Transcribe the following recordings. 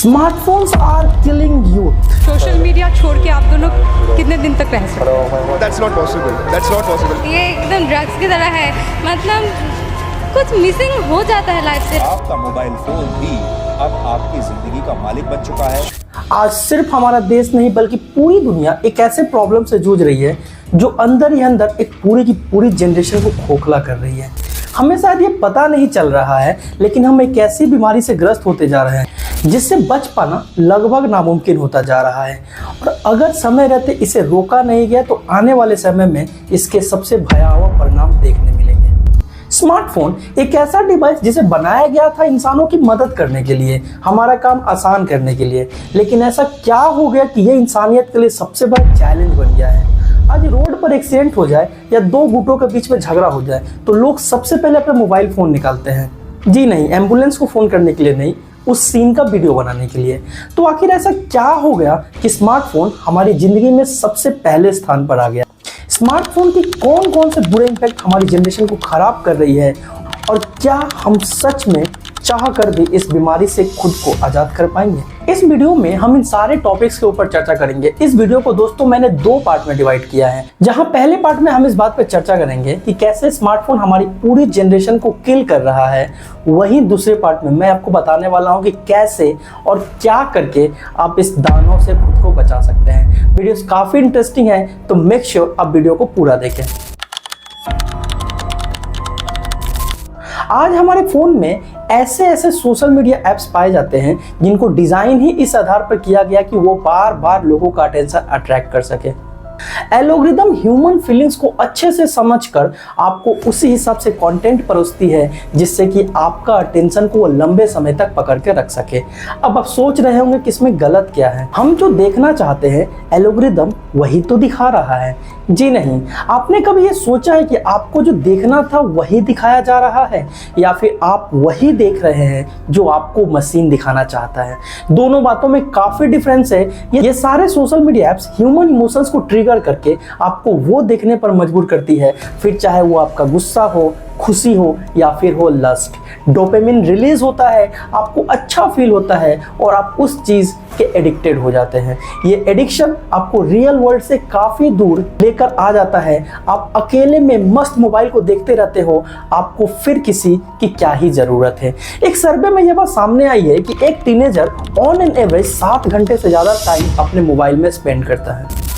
Smartphones are killing youth. Social media छोड़ के आप दोनों कितने दिन तक रह सकते हो? That's not possible. That's not possible. ये एकदम ड्रग्स की तरह है, मतलब कुछ मिसिंग हो जाता है लाइफ से। आपका मोबाइल फोन भी अब आपकी जिंदगी का मालिक बन चुका है। आज सिर्फ हमारा देश नहीं बल्कि पूरी दुनिया एक ऐसे प्रॉब्लम से जूझ रही है जो अंदर ही अंदर एक पूरी की पूरी जनरेशन को खोखला कर रही है। हमें शायद ये पता नहीं चल रहा है, लेकिन हम एक ऐसी बीमारी से ग्रस्त होते जा रहे हैं जिससे बच पाना लगभग नामुमकिन होता जा रहा है। और अगर समय रहते इसे रोका नहीं गया तो आने वाले समय में इसके सबसे भयावह परिणाम देखने मिलेंगे। स्मार्टफोन एक ऐसा डिवाइस जिसे बनाया गया था इंसानों की मदद करने के लिए, हमारा काम आसान करने के लिए, लेकिन ऐसा क्या हो गया कि ये इंसानियत के लिए सबसे बड़ा चैलेंज बन गया है। आज रोड पर एक्सीडेंट हो जाए या दो गुटों के बीच में झगड़ा हो जाए तो लोग सबसे पहले अपना मोबाइल फोन निकालते हैं। जी नहीं, एम्बुलेंस को फोन करने के लिए नहीं, उस सीन का वीडियो बनाने के लिए। तो आखिर ऐसा क्या हो गया कि स्मार्टफोन हमारी जिंदगी में सबसे पहले स्थान पर आ गया? स्मार्टफोन की कौन कौन से बुरे इम्पैक्ट हमारी जनरेशन को खराब कर रही है, और क्या हम सच में चाह कर भी इस बीमारी से खुद को आज़ाद कर पाएंगे? इस वीडियो में हम इन सारे टॉपिक्स के ऊपर चर्चा करेंगे। इस वीडियो को दोस्तों मैंने दो पार्ट में डिवाइड किया है, जहां पहले पार्ट में हम इस बात पर चर्चा करेंगे कि कैसे स्मार्टफोन हमारी पूरी जनरेशन को किल कर रहा है। वहीं दूसरे पार्ट में मैं आपको बताने वाला हूं कि कैसे और क्या करके आप इस दानव से खुद को बचा सकते हैं। वीडियो काफ़ी इंटरेस्टिंग है, तो मेक श्योर आप वीडियो को पूरा देखें। आज हमारे फ़ोन में ऐसे ऐसे सोशल मीडिया ऐप्स पाए जाते हैं जिनको डिज़ाइन ही इस आधार पर किया गया कि वो बार बार लोगों का अटेंशन अट्रैक्ट कर सके। एल्गोरिदम ह्यूमन फीलिंग्स को अच्छे से समझकर आपको उसी हिसाब से कंटेंट परोसती है जिससे कि आपका अटेंशन को वो लंबे समय तक पकड़ के रख सके। अब आप सोच रहे होंगे कि इसमें गलत क्या है? हम जो देखना चाहते हैं एल्गोरिदम वही तो दिखा रहा है। जी नहीं, आपने कभी ये सोचा है कि आपको जो देखना था वही दिखाया जा रहा है, या फिर आप वही देख रहे हैं जो आपको मशीन दिखाना चाहता है? दोनों बातों में काफ़ी डिफरेंस है। ये सारे social media apps human emotions को ट्रिगर करके आपको वो देखने पर मजबूर करती है, फिर चाहे वो आपका गुस्सा हो, खुशी हो या फिर हो लस्ट। डोपामिन रिलीज होता है, आपको अच्छा फील होता है और आप उस चीज़ के एडिक्टेड हो जाते हैं। ये एडिक्शन आपको रियल वर्ल्ड से काफ़ी दूर लेकर आ जाता है। आप अकेले में मस्त मोबाइल को देखते रहते हो, आपको फिर किसी की क्या ही ज़रूरत है। एक सर्वे में यह बात सामने आई है कि एक टीनेजर ऑन एन एवरेज 7 घंटे से ज़्यादा टाइम अपने मोबाइल में स्पेंड करता है।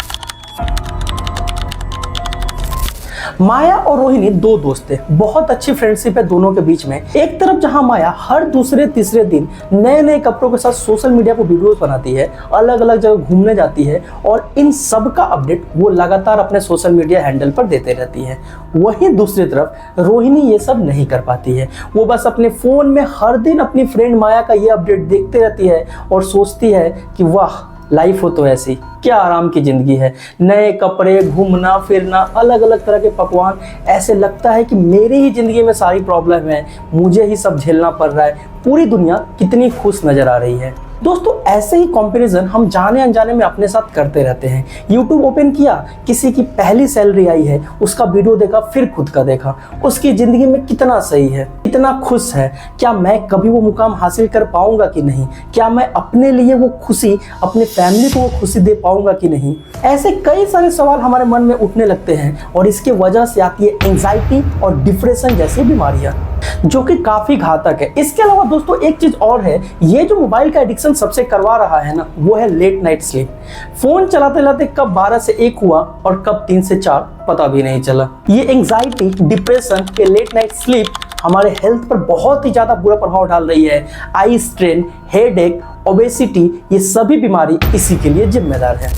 माया और रोहिणी दो दोस्त थे, बहुत अच्छी फ्रेंडशिप है दोनों के बीच में। एक तरफ जहां माया हर दूसरे तीसरे दिन नए नए कपड़ों के साथ सोशल मीडिया पर वीडियोस बनाती है, अलग अलग जगह घूमने जाती है और इन सब का अपडेट वो लगातार अपने सोशल मीडिया हैंडल पर देते रहती है। वहीं दूसरी तरफ रोहिणी ये सब नहीं कर पाती है। वो बस अपने फ़ोन में हर दिन अपनी फ्रेंड माया का ये अपडेट देखते रहती है और सोचती है कि वाह, लाइफ हो तो ऐसी, क्या आराम की ज़िंदगी है। नए कपड़े, घूमना फिरना, अलग अलग तरह के पकवान, ऐसे लगता है कि मेरी ही ज़िंदगी में सारी प्रॉब्लम है, मुझे ही सब झेलना पड़ रहा है, पूरी दुनिया कितनी खुश नज़र आ रही है। दोस्तों, ऐसे ही कंपैरिजन हम जाने अनजाने में अपने साथ करते रहते हैं। यूट्यूब ओपन किया, किसी की पहली सैलरी आई है, उसका वीडियो देखा, फिर खुद का देखा, उसकी ज़िंदगी में कितना सही है, कितना खुश है, क्या मैं कभी वो मुकाम हासिल कर पाऊंगा कि नहीं, क्या मैं अपने लिए वो खुशी, अपने फैमिली को वो खुशी दे पाऊंगा कि नहीं। ऐसे कई सारे सवाल हमारे मन में उठने लगते हैं और इसके वजह से आती है एंजाइटी और डिप्रेशन जैसी बीमारियां, जो कि काफ़ी घातक है। इसके अलावा दोस्तों एक चीज़ और है, ये जो मोबाइल का एडिक्शन सबसे करवा रहा है ना, वो है लेट नाइट स्लीप। फ़ोन चलाते चलाते कब 12 से 1 हुआ और कब 3 से 4 पता भी नहीं चला। ये एंजाइटी, डिप्रेशन, ये लेट नाइट स्लीप हमारे हेल्थ पर बहुत ही ज़्यादा बुरा प्रभाव डाल रही है। आई स्ट्रेन, हेडेक, ओबेसिटी, ये सभी बीमारी इसी के लिए जिम्मेदार है।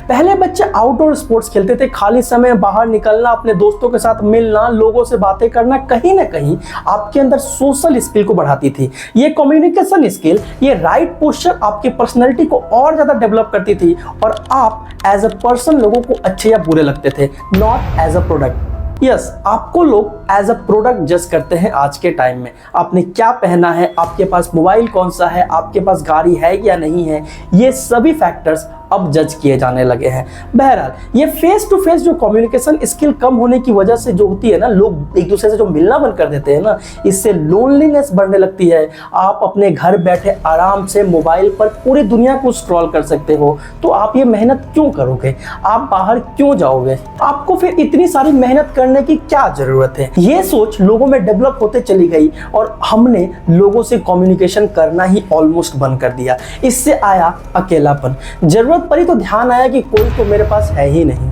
पहले बच्चे आउटडोर स्पोर्ट्स खेलते थे, खाली समय में बाहर निकलना, अपने दोस्तों के साथ मिलना, लोगों से बातें करना कहीं ना कहीं आपके अंदर सोशल स्किल को बढ़ाती थी। ये कम्युनिकेशन स्किल, ये राइट पोस्चर आपकी पर्सनैलिटी को और ज़्यादा डेवलप करती थी और आप एज अ पर्सन लोगों को अच्छे या बुरे लगते थे, not as a product. Yes, आपको लोग एज अ प्रोडक्ट जज करते हैं आज के टाइम में। आपने क्या पहना है, आपके पास मोबाइल कौन सा है, आपके पास गाड़ी है या नहीं है, ये सभी फैक्टर्स अब जज किए जाने लगे हैं। बहरहाल ये फेस टू फेस जो कम्युनिकेशन स्किल कम होने की वजह से जो होती है ना, लोग एक दूसरे से जो मिलना बंद कर देते हैं ना, इससे लोनलीनेस बढ़ने लगती है। आप अपने घर बैठे आराम से मोबाइल पर पूरी दुनिया को स्क्रॉल कर सकते हो, तो आप ये मेहनत क्यों करोगे? आप बाहर क्यों जाओगे? आपको फिर इतनी सारी मेहनत करने की क्या जरूरत है? ये सोच लोगों में डेवलप होते चली गई और हमने लोगों से कम्युनिकेशन करना ही ऑलमोस्ट बंद कर दिया। इससे आया अकेलापन। जरूरत पड़ी तो ध्यान आया कि कोई तो मेरे पास है ही नहीं।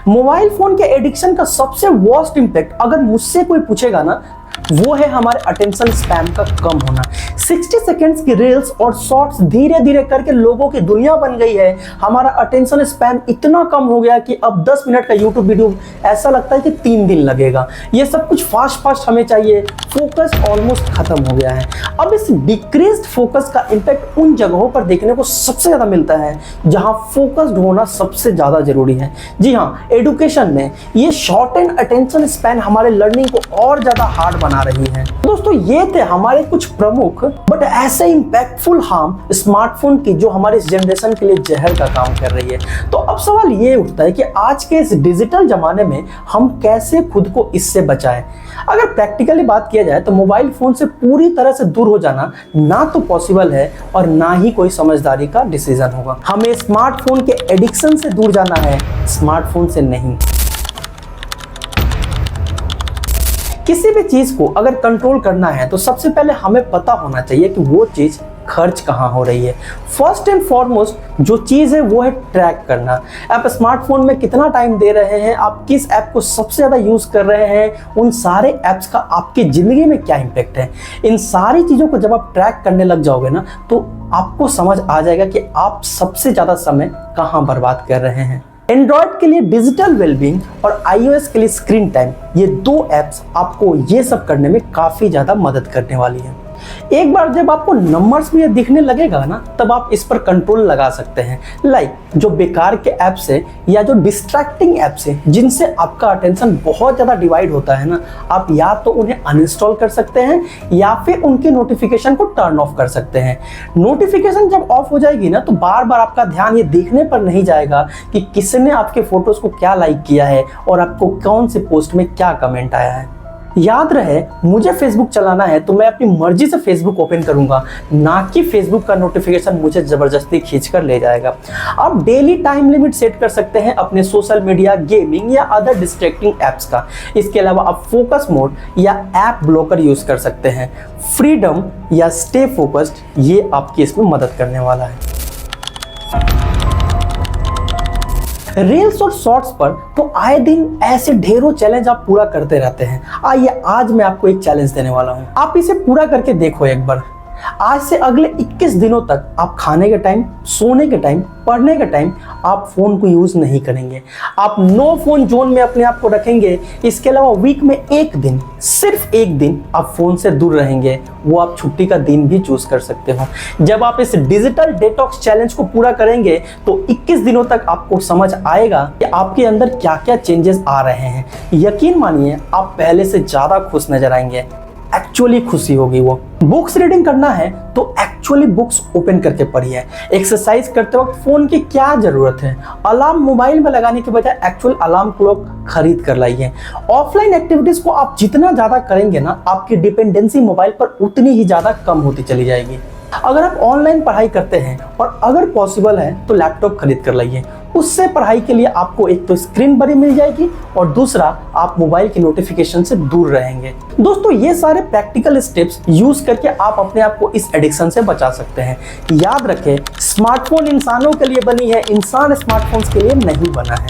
मोबाइल फोन के एडिक्शन का सबसे वर्स्ट इंपैक्ट अगर मुझसे कोई पूछेगा ना, वो है हमारे अटेंशन स्पैम का कम होना। 60 सेकंड्स की रील्स और शॉर्ट्स धीरे धीरे करके लोगों की दुनिया बन गई है। हमारा अटेंशन स्पैम इतना कम हो गया कि अब 10 मिनट का यूट्यूब वीडियो ऐसा लगता है कि 3 दिन लगेगा। ये सब कुछ फास्ट हमें चाहिए। फोकस ऑलमोस्ट खत्म हो गया है। अब इस डिक्रीज्ड फोकस का इम्पैक्ट उन जगहों पर देखने को सबसे ज़्यादा मिलता है जहाँ फोकस्ड होना सबसे ज़्यादा जरूरी है। जी हाँ, एडुकेशन में ये शॉर्ट एंड अटेंशन स्पैन हमारे लर्निंग को और ज़्यादा हार्ड बना रही है। दोस्तों, ये थे हमारे कुछ प्रमुख बट ऐसे इंपैक्टफुल हार्म स्मार्टफोन की जो हमारे इस जनरेशन के लिए जहर का काम कर रही है। तो अब सवाल ये उठता है कि आज के इस डिजिटल जमाने में हम कैसे खुद को इससे बचाएं। अगर प्रैक्टिकली बात किया जाए तो मोबाइल फोन से पूरी तरह से दूर हो जाना ना तो पॉसिबल है और ना ही कोई समझदारी का डिसीजन होगा। हमें स्मार्टफोन के एडिक्शन से दूर जाना है, स्मार्टफोन से नहीं। किसी भी चीज को अगर कंट्रोल करना है तो सबसे पहले हमें पता होना चाहिए कि वो चीज खर्च कहाँ हो रही है। फर्स्ट एंड फॉरमोस्ट जो चीज़ है वो है ट्रैक करना। आप स्मार्टफोन में कितना टाइम दे रहे हैं, आप किस ऐप को सबसे ज़्यादा यूज़ कर रहे हैं, उन सारे ऐप्स का आपकी ज़िंदगी में क्या इम्पैक्ट है। इन सारी चीज़ों को जब आप ट्रैक करने लग जाओगे ना, तो आपको समझ आ जाएगा कि आप सबसे ज़्यादा समय कहाँ बर्बाद कर रहे हैं। एंड्रॉयड के लिए डिजिटल वेलबींग और iOS के लिए स्क्रीन टाइम, ये 2 ऐप्स आपको ये सब करने में काफ़ी ज़्यादा मदद करने वाली है। एक बार जब आपको नंबर्स में ये दिखने लगेगा ना, तब आप इस पर कंट्रोल लगा सकते हैं। लाइक जो बेकार के ऐप्स है या जो डिस्ट्रैक्टिंग ऐप्स है जिनसे आपका अटेंशन बहुत ज़्यादा डिवाइड होता है ना, आप या तो उन्हें अनइंस्टॉल कर सकते हैं या फिर उनकी नोटिफिकेशन को टर्न ऑफ कर सकते हैं। नोटिफिकेशन जब ऑफ हो जाएगी ना, तो बार बार आपका ध्यान ये देखने पर नहीं जाएगा कि किसने आपके फोटोज़ को क्या लाइक किया है और आपको कौन से पोस्ट में क्या कमेंट आया है। याद रहे, मुझे फेसबुक चलाना है तो मैं अपनी मर्जी से फेसबुक ओपन करूंगा, ना कि फेसबुक का नोटिफिकेशन मुझे जबरदस्ती खींच कर ले जाएगा। आप डेली टाइम लिमिट सेट कर सकते हैं अपने सोशल मीडिया, गेमिंग या अदर डिस्ट्रैक्टिंग ऐप्स का। इसके अलावा आप फोकस मोड या ऐप ब्लॉकर यूज कर सकते हैं। फ्रीडम या स्टे फोकस्ड, ये आपकी इसमें मदद करने वाला है। रील्स और शॉर्ट्स पर तो आए दिन ऐसे ढेरों चैलेंज आप पूरा करते रहते हैं। आइए आज मैं आपको एक चैलेंज देने वाला हूं, आप इसे पूरा करके देखो एक बार। आज से अगले 21 दिनों तक आप खाने के टाइम, सोने के टाइम, पढ़ने के टाइम आप फोन को यूज नहीं करेंगे। आप नो फोन जोन में अपने आप को रखेंगे। इसके अलावा वीक में एक दिन, सिर्फ एक दिन आप फोन से दूर रहेंगे। वो आप छुट्टी का दिन भी चूज कर सकते हो। जब आप इस डिजिटल डिटॉक्स चैलेंज को पूरा करेंगे तो 21 दिनों तक आपको समझ आएगा कि आपके अंदर क्या क्या चेंजेस आ रहे हैं। यकीन मानिए, आप पहले से ज्यादा खुश नजर आएंगे। एक्चुअली खुशी होगी वो। बुक्स रीडिंग करना है तो एक्चुअली बुक्स ओपन करके पढ़िए। एक्सरसाइज करते वक्त फोन की क्या जरूरत है, अलार्म मोबाइल में लगाने के बजाय एक्चुअल अलार्म क्लॉक खरीद कर लाइए। ऑफलाइन एक्टिविटीज को आप जितना ज्यादा करेंगे ना, आपकी डिपेंडेंसी मोबाइल पर उतनी ही ज्यादा कम होती चली जाएगी। अगर आप ऑनलाइन पढ़ाई करते हैं और अगर पॉसिबल है तो लैपटॉप खरीद कर लाइए। उससे पढ़ाई के लिए आपको एक तो स्क्रीन बड़ी मिल जाएगी और दूसरा आप मोबाइल की नोटिफिकेशन से दूर रहेंगे। दोस्तों, ये सारे प्रैक्टिकल स्टेप्स यूज करके आप अपने आप को इस एडिक्शन से बचा सकते हैं। याद रखें, स्मार्टफोन इंसानों के लिए बनी है, इंसान स्मार्टफोन्स के लिए नहीं बना है।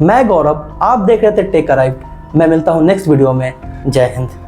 मैं गौरव, आप देख रहे थे टेक अराइव्ड। मैं मिलता हूँ नेक्स्ट वीडियो में। जय हिंद।